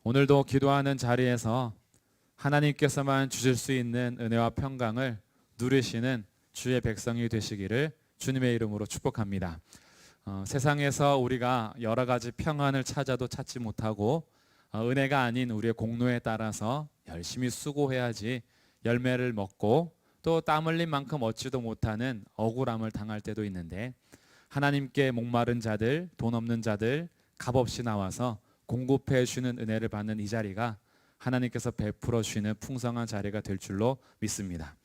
오늘도 기도하는 자리에서 하나님께서만 주실 수 있는 은혜와 평강을 누리시는 주의 백성이 되시기를 주님의 이름으로 축복합니다. 세상에서 우리가 여러 가지 평안을 찾아도 찾지 못하고 은혜가 아닌 우리의 공로에 따라서 열심히 수고해야지 열매를 먹고 또 땀 흘린 만큼 얻지도 못하는 억울함을 당할 때도 있는데, 하나님께 목마른 자들, 돈 없는 자들 값없이 나와서 공급해 주시는 은혜를 받는 이 자리가 하나님께서 베풀어 주시는 풍성한 자리가 될 줄로 믿습니다.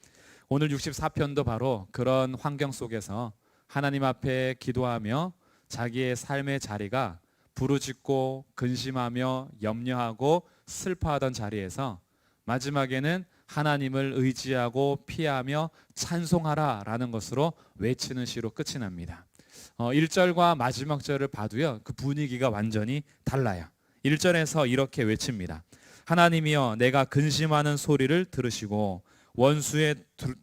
오늘 64편도 바로 그런 환경 속에서 하나님 앞에 기도하며 자기의 삶의 자리가 부르짖고 근심하며 염려하고 슬퍼하던 자리에서 마지막에는 하나님을 의지하고 피하며 찬송하라 라는 것으로 외치는 시로 끝이 납니다. 1절과 마지막 절을 봐도요, 그 분위기가 완전히 달라요. 1절에서 이렇게 외칩니다. 하나님이여, 내가 근심하는 소리를 들으시고 원수의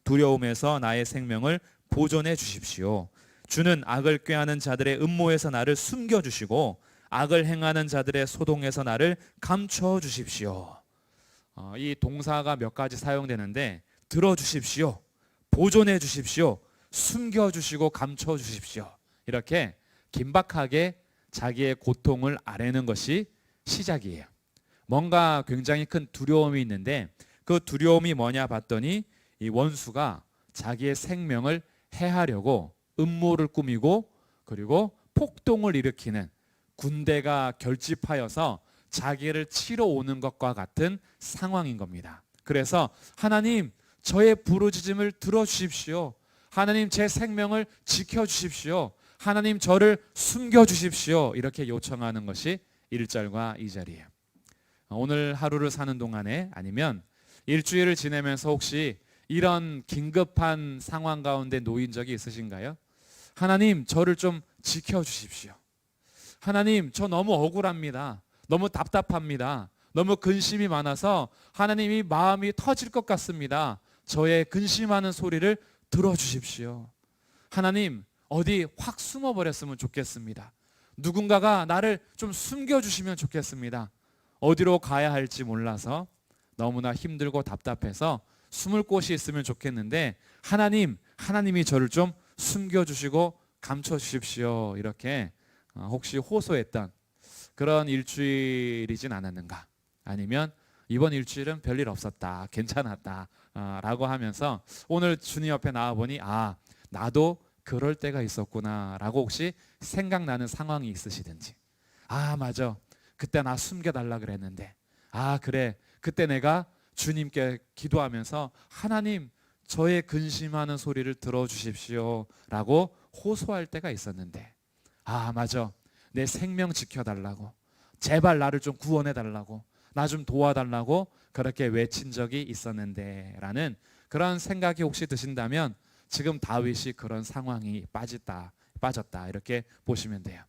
두려움에서 나의 생명을 보존해 주십시오. 주는 악을 꾀하는 자들의 음모에서 나를 숨겨주시고 악을 행하는 자들의 소동에서 나를 감춰 주십시오. 이 동사가 몇 가지 사용되는데, 들어주십시오, 보존해 주십시오, 숨겨주시고 감춰 주십시오, 이렇게 긴박하게 자기의 고통을 아뢰는 것이 시작이에요. 뭔가 굉장히 큰 두려움이 있는데, 그 두려움이 뭐냐 봤더니 이 원수가 자기의 생명을 해하려고 음모를 꾸미고, 그리고 폭동을 일으키는 군대가 결집하여서 자기를 치러 오는 것과 같은 상황인 겁니다. 그래서 하나님, 저의 부르짖음을 들어주십시오. 하나님, 제 생명을 지켜주십시오. 하나님, 저를 숨겨주십시오. 이렇게 요청하는 것이 1절과 2절이에요. 오늘 하루를 사는 동안에, 아니면 일주일을 지내면서 혹시 이런 긴급한 상황 가운데 놓인 적이 있으신가요? 하나님, 저를 좀 지켜주십시오. 하나님, 저 너무 억울합니다. 너무 답답합니다. 너무 근심이 많아서 하나님이 마음이 터질 것 같습니다. 저의 근심하는 소리를 들어주십시오. 하나님, 어디 확 숨어버렸으면 좋겠습니다. 누군가가 나를 좀 숨겨주시면 좋겠습니다. 어디로 가야 할지 몰라서 너무나 힘들고 답답해서 숨을 곳이 있으면 좋겠는데, 하나님이 저를 좀 숨겨주시고 감춰주십시오. 이렇게 혹시 호소했던 그런 일주일이진 않았는가? 아니면 이번 일주일은 별일 없었다, 괜찮았다 라고 하면서 오늘 주님 옆에 나와보니 나도 그럴 때가 있었구나 라고 혹시 생각나는 상황이 있으시든지, 맞아, 그때 나 숨겨달라 그랬는데, 그래, 그때 내가 주님께 기도하면서 하나님, 저의 근심하는 소리를 들어주십시오 라고 호소할 때가 있었는데, 맞아, 내 생명 지켜달라고, 제발 나를 좀 구원해달라고, 나 좀 도와달라고 그렇게 외친 적이 있었는데 라는 그런 생각이 혹시 드신다면, 지금 다윗이 그런 상황이 빠졌다 이렇게 보시면 돼요.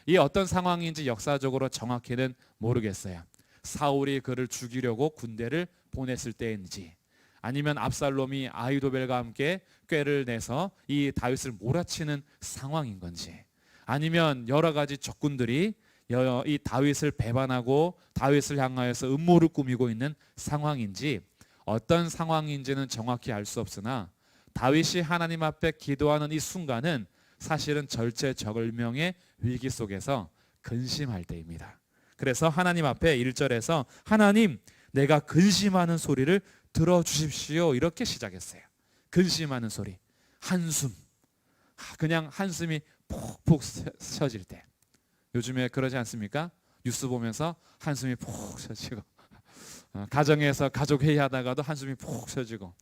이 어떤 상황인지 역사적으로 정확히는 모르겠어요. 사울이 그를 죽이려고 군대를 보냈을 때인지, 아니면 압살롬이 아히도벨과 함께 꾀를 내서 이 다윗을 몰아치는 상황인 건지, 아니면 여러 가지 적군들이 이 다윗을 배반하고 다윗을 향하여서 음모를 꾸미고 있는 상황인지, 어떤 상황인지는 정확히 알 수 없으나 다윗이 하나님 앞에 기도하는 이 순간은 사실은 절체절명의 위기 속에서 근심할 때입니다. 그래서 하나님 앞에 1절에서 하나님, 내가 근심하는 소리를 들어주십시오 이렇게 시작했어요. 근심하는 소리, 한숨, 그냥 한숨이 푹푹 쉬어질 때, 요즘에 그러지 않습니까? 뉴스 보면서 한숨이 푹 쉬어지고, 가정에서 가족 회의하다가도 한숨이 푹 쉬어지고,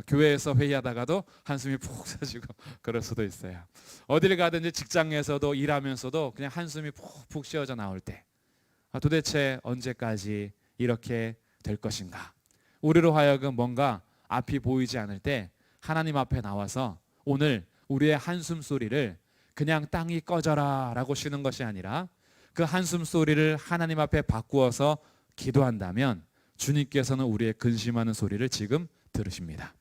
교회에서 회의하다가도 한숨이 푹 쉬어지고 그럴 수도 있어요. 어디를 가든지 직장에서도 일하면서도 그냥 한숨이 푹푹 쉬어져 나올 때, 도대체 언제까지 이렇게 될 것인가? 우리로 하여금 뭔가 앞이 보이지 않을 때 하나님 앞에 나와서 오늘 우리의 한숨 소리를 그냥 땅이 꺼져라 라고 쉬는 것이 아니라, 그 한숨 소리를 하나님 앞에 바꾸어서 기도한다면 주님께서는 우리의 근심하는 소리를 지금 들으십니다.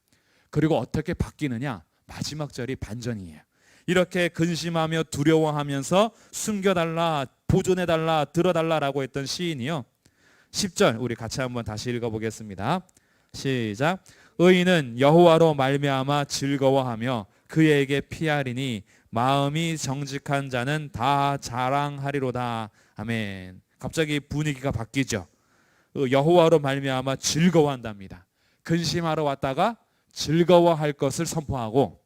그리고 어떻게 바뀌느냐? 마지막 절이 반전이에요. 이렇게 근심하며 두려워하면서 숨겨달라, 보존해달라, 들어달라라고 했던 시인이요, 10절 우리 같이 한번 다시 읽어보겠습니다. 시작. 의인은 여호와로 말미암아 즐거워하며 그에게 피하리니 마음이 정직한 자는 다 자랑하리로다. 아멘. 갑자기 분위기가 바뀌죠. 여호와로 말미암아 즐거워한답니다. 근심하러 왔다가 즐거워할 것을 선포하고,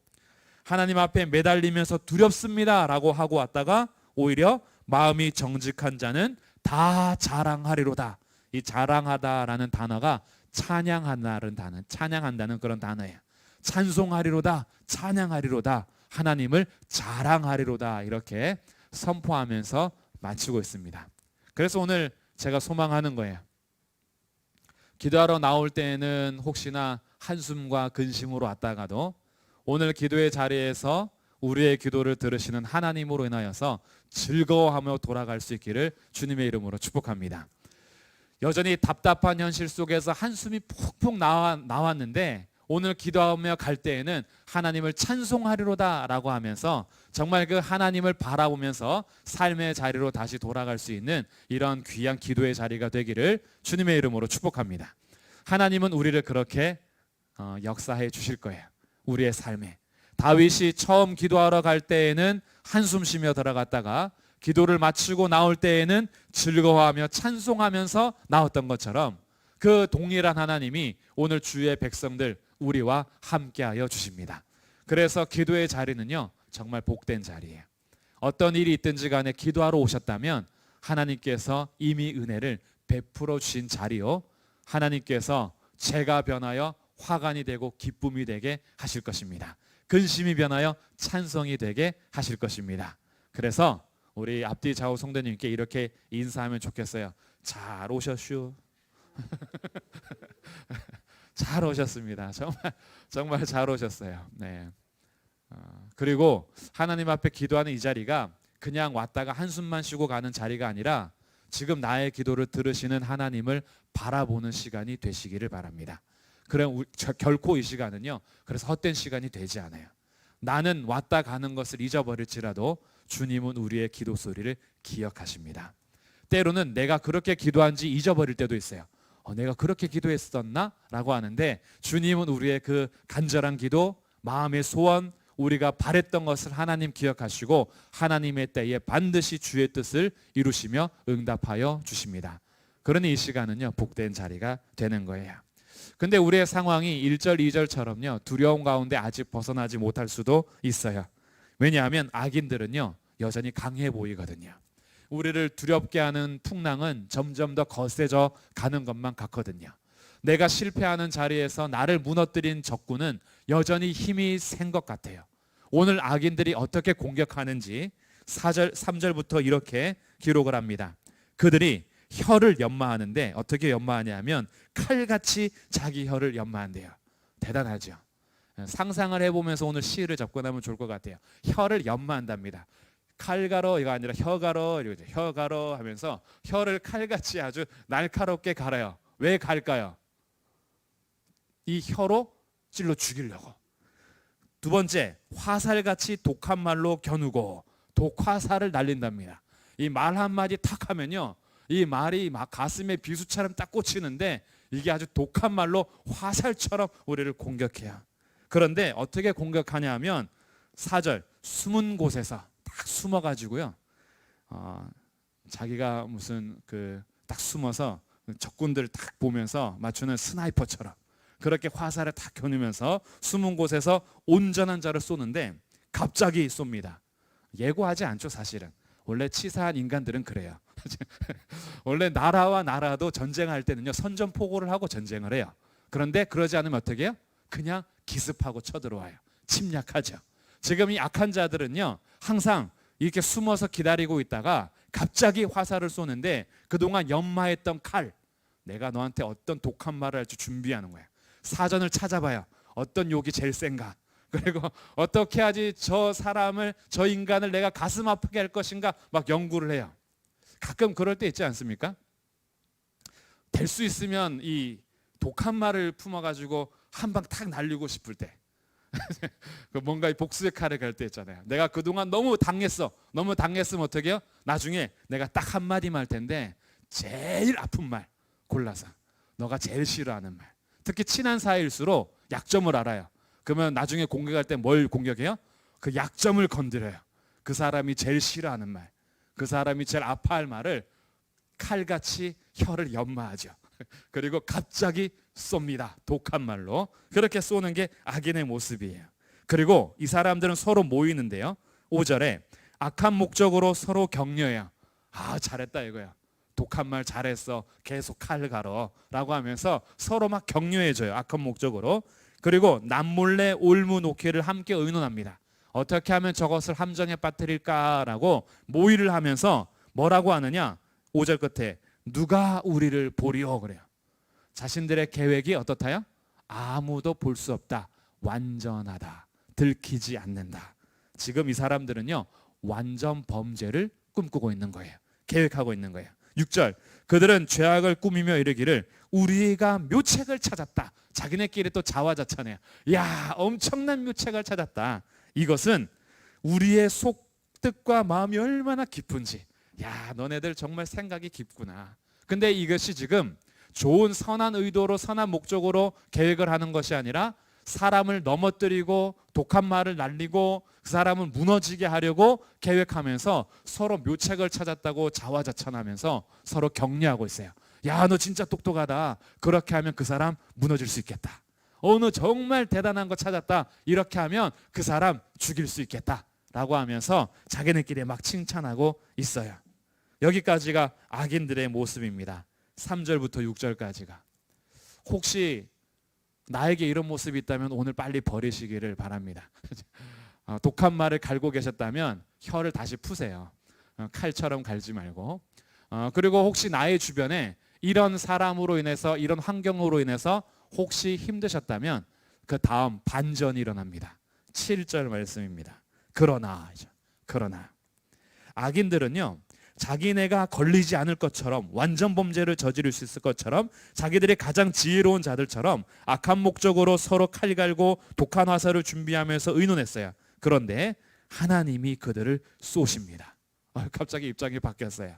하나님 앞에 매달리면서 두렵습니다 라고 하고 왔다가 오히려 마음이 정직한 자는 다 자랑하리로다. 이 자랑하다라는 단어가 찬양한다는 그런 단어예요. 찬송하리로다, 찬양하리로다, 하나님을 자랑하리로다, 이렇게 선포하면서 마치고 있습니다. 그래서 오늘 제가 소망하는 거예요. 기도하러 나올 때에는 혹시나 한숨과 근심으로 왔다가도 오늘 기도의 자리에서 우리의 기도를 들으시는 하나님으로 인하여서 즐거워하며 돌아갈 수 있기를 주님의 이름으로 축복합니다. 여전히 답답한 현실 속에서 한숨이 푹푹 나왔는데 오늘 기도하며 갈 때에는 하나님을 찬송하리로다 라고 하면서 정말 그 하나님을 바라보면서 삶의 자리로 다시 돌아갈 수 있는 이런 귀한 기도의 자리가 되기를 주님의 이름으로 축복합니다. 하나님은 우리를 그렇게 역사해 주실 거예요. 우리의 삶에. 다윗이 처음 기도하러 갈 때에는 한숨 쉬며 들어갔다가 기도를 마치고 나올 때에는 즐거워하며 찬송하면서 나왔던 것처럼 그 동일한 하나님이 오늘 주의 백성들 우리와 함께하여 주십니다. 그래서 기도의 자리는요 정말 복된 자리예요. 어떤 일이 있든지 간에 기도하러 오셨다면 하나님께서 이미 은혜를 베풀어 주신 자리요, 하나님께서 죄가 변하여 화관이 되고 기쁨이 되게 하실 것입니다. 근심이 변하여 찬송이 되게 하실 것입니다. 그래서 우리 앞뒤 좌우 성도님께 이렇게 인사하면 좋겠어요. 잘 오셨슈. 잘 오셨습니다. 정말 잘 오셨어요. 네. 그리고 하나님 앞에 기도하는 이 자리가 그냥 왔다가 한숨만 쉬고 가는 자리가 아니라 지금 나의 기도를 들으시는 하나님을 바라보는 시간이 되시기를 바랍니다. 그럼 결코 이 시간은요 그래서 헛된 시간이 되지 않아요. 나는 왔다 가는 것을 잊어버릴지라도 주님은 우리의 기도 소리를 기억하십니다. 때로는 내가 그렇게 기도한지 잊어버릴 때도 있어요. 내가 그렇게 기도했었나? 라고 하는데 주님은 우리의 그 간절한 기도, 마음의 소원, 우리가 바랬던 것을 하나님 기억하시고 하나님의 때에 반드시 주의 뜻을 이루시며 응답하여 주십니다. 그러니 이 시간은요 복된 자리가 되는 거예요. 근데 우리의 상황이 1절, 2절처럼요 두려움 가운데 아직 벗어나지 못할 수도 있어요. 왜냐하면 악인들은요 여전히 강해 보이거든요. 우리를 두렵게 하는 풍랑은 점점 더 거세져 가는 것만 같거든요. 내가 실패하는 자리에서 나를 무너뜨린 적군은 여전히 힘이 센 것 같아요. 오늘 악인들이 어떻게 공격하는지 3절부터 이렇게 기록을 합니다. 그들이 혀를 연마하는데 어떻게 연마하냐면 칼같이 자기 혀를 연마한대요. 대단하죠. 상상을 해보면서 오늘 시를 접근하면 좋을 것 같아요. 혀를 연마한답니다. 칼가루가 아니라 혀가루, 혀가루 하면서 혀를 칼같이 아주 날카롭게 갈아요. 왜 갈까요? 이 혀로 찔러 죽이려고. 두 번째, 화살같이 독한 말로 겨누고 독화살을 날린답니다. 이 말 한마디 탁 하면요 이 말이 막 가슴에 비수처럼 딱 꽂히는데 이게 아주 독한 말로 화살처럼 우리를 공격해요. 그런데 어떻게 공격하냐 하면 4절, 숨은 곳에서 딱 숨어가지고요 자기가 무슨 딱 숨어서 적군들을 딱 보면서 맞추는 스나이퍼처럼 그렇게 화살을 딱 겨누면서 숨은 곳에서 온전한 자를 쏘는데 갑자기 쏩니다. 예고하지 않죠. 사실은 원래 치사한 인간들은 그래요. 원래 나라와 나라도 전쟁할 때는요 선전포고를 하고 전쟁을 해요. 그런데 그러지 않으면 어떻게 해요? 그냥 기습하고 쳐들어와요. 침략하죠. 지금 이 악한 자들은요 항상 이렇게 숨어서 기다리고 있다가 갑자기 화살을 쏘는데 그동안 연마했던 칼, 내가 너한테 어떤 독한 말을 할지 준비하는 거예요. 사전을 찾아봐요. 어떤 욕이 제일 센가, 그리고 어떻게 하지 저 사람을, 저 인간을 내가 가슴 아프게 할 것인가 막 연구를 해요. 가끔 그럴 때 있지 않습니까? 될 수 있으면 이 독한 말을 품어가지고 한 방 탁 날리고 싶을 때 뭔가 복수의 칼을 갈 때 있잖아요. 내가 그동안 너무 당했으면 어떻게 해요? 나중에 내가 딱 한마디만 할 텐데 제일 아픈 말, 골라서 너가 제일 싫어하는 말. 특히 친한 사이일수록 약점을 알아요. 그러면 나중에 공격할 때 뭘 공격해요? 그 약점을 건드려요. 그 사람이 제일 싫어하는 말, 그 사람이 제일 아파할 말을 칼같이 혀를 연마하죠. 그리고 갑자기 쏩니다. 독한 말로. 그렇게 쏘는 게 악인의 모습이에요. 그리고 이 사람들은 서로 모이는데요. 5절에 악한 목적으로 서로 격려해요. 아, 잘했다 이거야. 독한 말 잘했어. 계속 칼 갈어 라고 하면서 서로 막 격려해줘요. 악한 목적으로. 그리고 남몰래 올무 놓기를 함께 의논합니다. 어떻게 하면 저것을 함정에 빠뜨릴까라고 모의를 하면서 뭐라고 하느냐. 5절 끝에 누가 우리를 보리오 그래요. 자신들의 계획이 어떻다요? 아무도 볼 수 없다. 완전하다. 들키지 않는다. 지금 이 사람들은요, 완전 범죄를 꿈꾸고 있는 거예요. 계획하고 있는 거예요. 6절, 그들은 죄악을 꾸미며 이르기를 우리가 묘책을 찾았다. 자기네끼리 또 자화자찬해요. 야, 엄청난 묘책을 찾았다. 이것은 우리의 속뜻과 마음이 얼마나 깊은지. 야, 너네들 정말 생각이 깊구나. 근데 이것이 지금 좋은 선한 의도로 선한 목적으로 계획을 하는 것이 아니라 사람을 넘어뜨리고 독한 말을 날리고 그 사람을 무너지게 하려고 계획하면서 서로 묘책을 찾았다고 자화자찬하면서 서로 격려하고 있어요. 야, 너 진짜 똑똑하다. 그렇게 하면 그 사람 무너질 수 있겠다. 너 정말 대단한 거 찾았다. 이렇게 하면 그 사람 죽일 수 있겠다 라고 하면서 자기네끼리 막 칭찬하고 있어요. 여기까지가 악인들의 모습입니다. 3절부터 6절까지가. 혹시 나에게 이런 모습이 있다면 오늘 빨리 버리시기를 바랍니다. 독한 말을 갈고 계셨다면 혀를 다시 푸세요. 칼처럼 갈지 말고. 그리고 혹시 나의 주변에 이런 사람으로 인해서 이런 환경으로 인해서 혹시 힘드셨다면 그 다음 반전이 일어납니다. 7절 말씀입니다. 그러나 악인들은요, 자기네가 걸리지 않을 것처럼 완전 범죄를 저지를 수 있을 것처럼 자기들이 가장 지혜로운 자들처럼 악한 목적으로 서로 칼 갈고 독한 화살을 준비하면서 의논했어요. 그런데 하나님이 그들을 쏘십니다. 갑자기 입장이 바뀌었어요.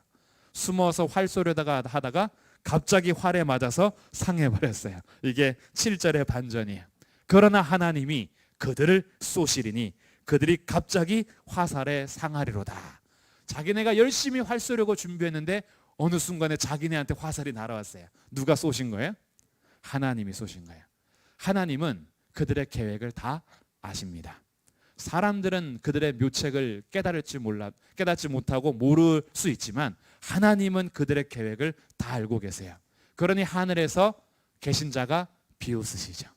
숨어서 활쏘려다가 하다가 갑자기 활에 맞아서 상해버렸어요. 이게 7절의 반전이에요. 그러나 하나님이 그들을 쏘시리니 그들이 갑자기 화살에 상하리로다. 자기네가 열심히 활 쏘려고 준비했는데 어느 순간에 자기네한테 화살이 날아왔어요. 누가 쏘신 거예요? 하나님이 쏘신 거예요. 하나님은 그들의 계획을 다 아십니다. 사람들은 그들의 묘책을 깨닫지 못하고 모를 수 있지만 하나님은 그들의 계획을 다 알고 계세요. 그러니 하늘에서 계신 자가 비웃으시죠.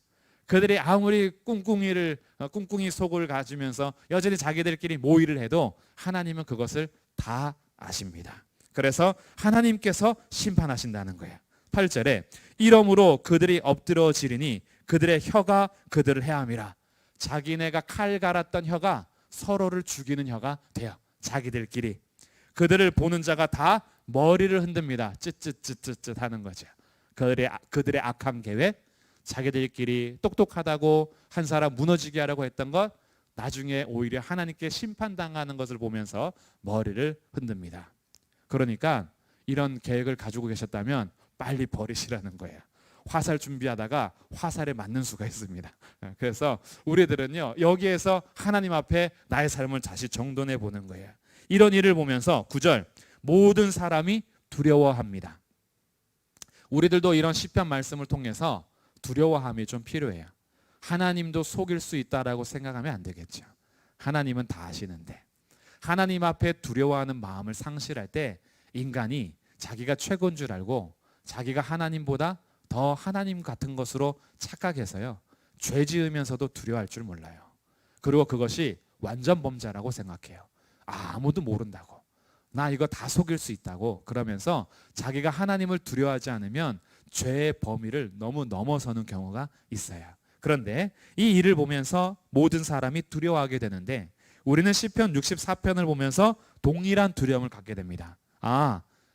그들이 아무리 꿍꿍이 속을 가지면서 여전히 자기들끼리 모의를 해도 하나님은 그것을 다 아십니다. 그래서 하나님께서 심판하신다는 거예요. 8절에 이러므로 그들이 엎드러지리니 그들의 혀가 그들을 해함이라. 자기네가 칼 갈았던 혀가 서로를 죽이는 혀가 돼요. 자기들끼리. 그들을 보는 자가 다 머리를 흔듭니다. 쯧쯧쯧쯧 하는 거죠. 그들의 악한 계획, 자기들끼리 똑똑하다고 한 사람 무너지게 하려고 했던 것, 나중에 오히려 하나님께 심판당하는 것을 보면서 머리를 흔듭니다. 그러니까 이런 계획을 가지고 계셨다면 빨리 버리시라는 거예요. 화살 준비하다가 화살에 맞는 수가 있습니다. 그래서 우리들은요, 여기에서 하나님 앞에 나의 삶을 다시 정돈해 보는 거예요. 이런 일을 보면서 9절, 모든 사람이 두려워합니다. 우리들도 이런 시편 말씀을 통해서 두려워함이 좀 필요해요. 하나님도 속일 수 있다라고 생각하면 안 되겠죠. 하나님은 다 아시는데. 하나님 앞에 두려워하는 마음을 상실할 때 인간이 자기가 최고인 줄 알고 자기가 하나님보다 더 하나님 같은 것으로 착각해서요, 죄 지으면서도 두려워할 줄 몰라요. 그리고 그것이 완전 범죄라고 생각해요. 아무도 모른다고, 나 이거 다 속일 수 있다고 그러면서 자기가 하나님을 두려워하지 않으면 죄의 범위를 너무 넘어서는 경우가 있어요. 그런데 이 일을 보면서 모든 사람이 두려워하게 되는데 우리는 시편 64편을 보면서 동일한 두려움을 갖게 됩니다.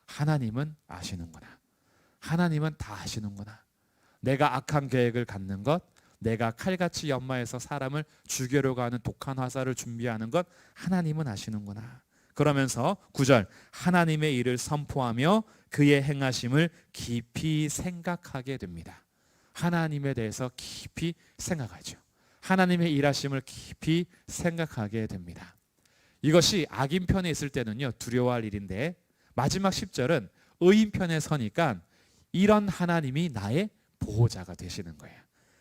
하나님은 아시는구나. 하나님은 다 아시는구나. 내가 악한 계획을 갖는 것, 내가 칼같이 연마해서 사람을 죽이려고 하는 독한 화살을 준비하는 것, 하나님은 아시는구나. 그러면서 9절, 하나님의 일을 선포하며 그의 행하심을 깊이 생각하게 됩니다. 하나님에 대해서 깊이 생각하죠. 하나님의 일하심을 깊이 생각하게 됩니다. 이것이 악인 편에 있을 때는요 두려워할 일인데, 마지막 10절은 의인 편에 서니까 이런 하나님이 나의 보호자가 되시는 거예요.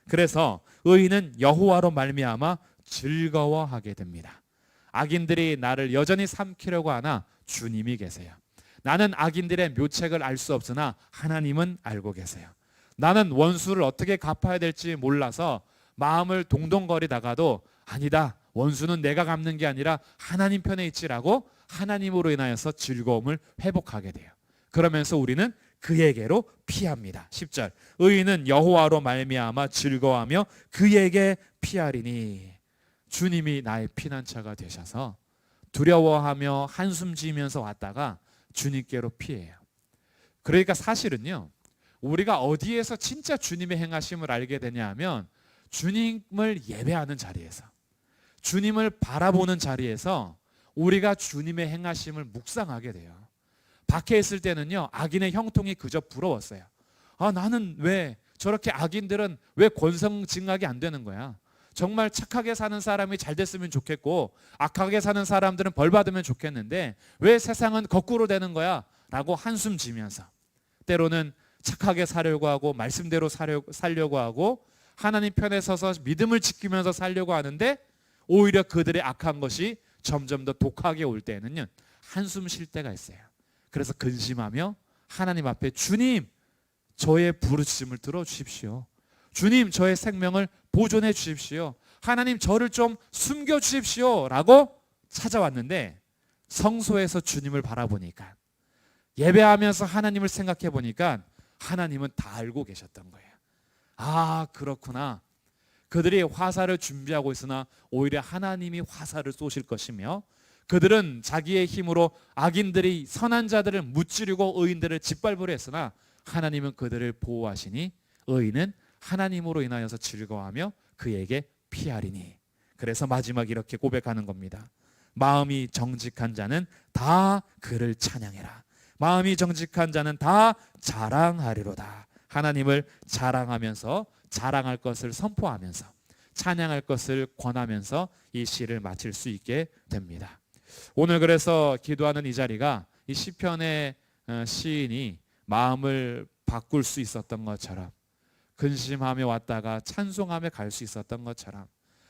그래서 의인은 여호와로 말미암아 즐거워하게 됩니다. 악인들이 나를 여전히 삼키려고 하나 주님이 계세요. 나는 악인들의 묘책을 알 수 없으나 하나님은 알고 계세요. 나는 원수를 어떻게 갚아야 될지 몰라서 마음을 동동거리다가도 아니다, 원수는 내가 갚는 게 아니라 하나님 편에 있지라고 하나님으로 인하여서 즐거움을 회복하게 돼요. 그러면서 우리는 그에게로 피합니다. 10절 의인은 여호와로 말미암아 즐거워하며 그에게 피하리니, 주님이 나의 피난처가 되셔서 두려워하며 한숨 지으면서 왔다가 주님께로 피해요. 그러니까 사실은요 우리가 어디에서 진짜 주님의 행하심을 알게 되냐 하면 주님을 예배하는 자리에서, 주님을 바라보는 자리에서 우리가 주님의 행하심을 묵상하게 돼요. 밖에 있을 때는요 악인의 형통이 그저 부러웠어요. 나는 왜 저렇게 악인들은 왜 권성징악이 안 되는 거야? 정말 착하게 사는 사람이 잘 됐으면 좋겠고 악하게 사는 사람들은 벌 받으면 좋겠는데 왜 세상은 거꾸로 되는 거야? 라고 한숨 지면서 때로는 착하게 살려고 하고 말씀대로 살려고 하고 하나님 편에 서서 믿음을 지키면서 살려고 하는데 오히려 그들의 악한 것이 점점 더 독하게 올 때는요 한숨 쉴 때가 있어요. 그래서 근심하며 하나님 앞에 주님 저의 부르심을 들어주십시오. 주님 저의 생명을 보존해 주십시오. 하나님 저를 좀 숨겨 주십시오 라고 찾아왔는데, 성소에서 주님을 바라보니까, 예배하면서 하나님을 생각해 보니까 하나님은 다 알고 계셨던 거예요. 그렇구나. 그들이 화살을 준비하고 있으나 오히려 하나님이 화살을 쏘실 것이며, 그들은 자기의 힘으로 악인들이 선한 자들을 무찌르고 의인들을 짓밟으려 했으나 하나님은 그들을 보호하시니 의인은 하나님으로 인하여서 즐거워하며 그에게 피하리니. 그래서 마지막 이렇게 고백하는 겁니다. 마음이 정직한 자는 다 그를 찬양해라. 마음이 정직한 자는 다 자랑하리로다. 하나님을 자랑하면서, 자랑할 것을 선포하면서, 찬양할 것을 권하면서 이 시를 마칠 수 있게 됩니다. 오늘 그래서 기도하는 이 자리가 이 시편의 시인이 마음을 바꿀 수 있었던 것처럼, 근심하며 왔다가 찬송하며 갈 수 있었던 것처럼,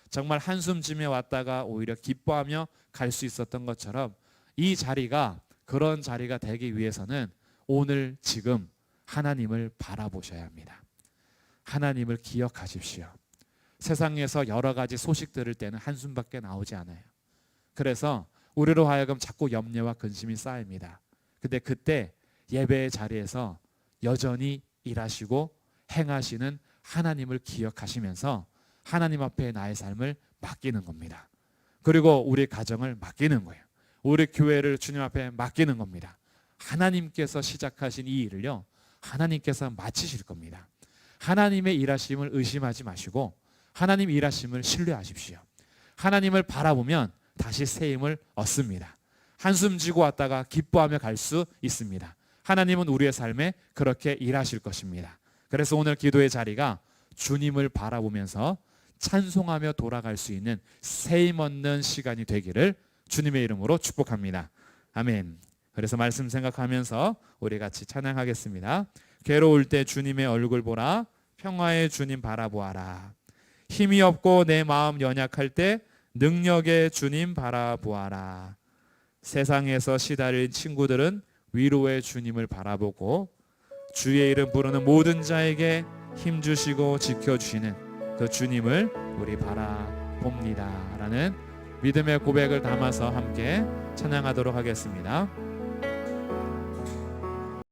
정말 한숨 지며 왔다가 오히려 기뻐하며 갈 수 있었던 것처럼, 이 자리가 그런 자리가 되기 위해서는 오늘 지금 하나님을 바라보셔야 합니다. 하나님을 기억하십시오. 세상에서 여러 가지 소식 들을 때는 한숨밖에 나오지 않아요. 그래서 우리로 하여금 자꾸 염려와 근심이 쌓입니다. 근데 그때 예배의 자리에서 여전히 일하시고 행하시는 하나님을 기억하시면서 하나님 앞에 나의 삶을 맡기는 겁니다. 그리고 우리 가정을 맡기는 거예요. 우리 교회를 주님 앞에 맡기는 겁니다. 하나님께서 시작하신 이 일을요 하나님께서 마치실 겁니다. 하나님의 일하심을 의심하지 마시고 하나님 일하심을 신뢰하십시오. 하나님을 바라보면 다시 새 힘을 얻습니다. 한숨 지고 왔다가 기뻐하며 갈 수 있습니다. 하나님은 우리의 삶에 그렇게 일하실 것입니다. 그래서 오늘 기도의 자리가 주님을 바라보면서 찬송하며 돌아갈 수 있는 새 힘 얻는 시간이 되기를 주님의 이름으로 축복합니다. 아멘. 그래서 말씀 생각하면서 우리 같이 찬양하겠습니다. 괴로울 때 주님의 얼굴 보라, 평화의 주님 바라보아라. 힘이 없고 내 마음 연약할 때 능력의 주님 바라보아라. 세상에서 시달린 친구들은 위로의 주님을 바라보고 주의 이름 부르는 모든 자에게 힘주시고 지켜주시는 그 주님을 우리 바라봅니다 라는 믿음의 고백을 담아서 함께 찬양하도록 하겠습니다.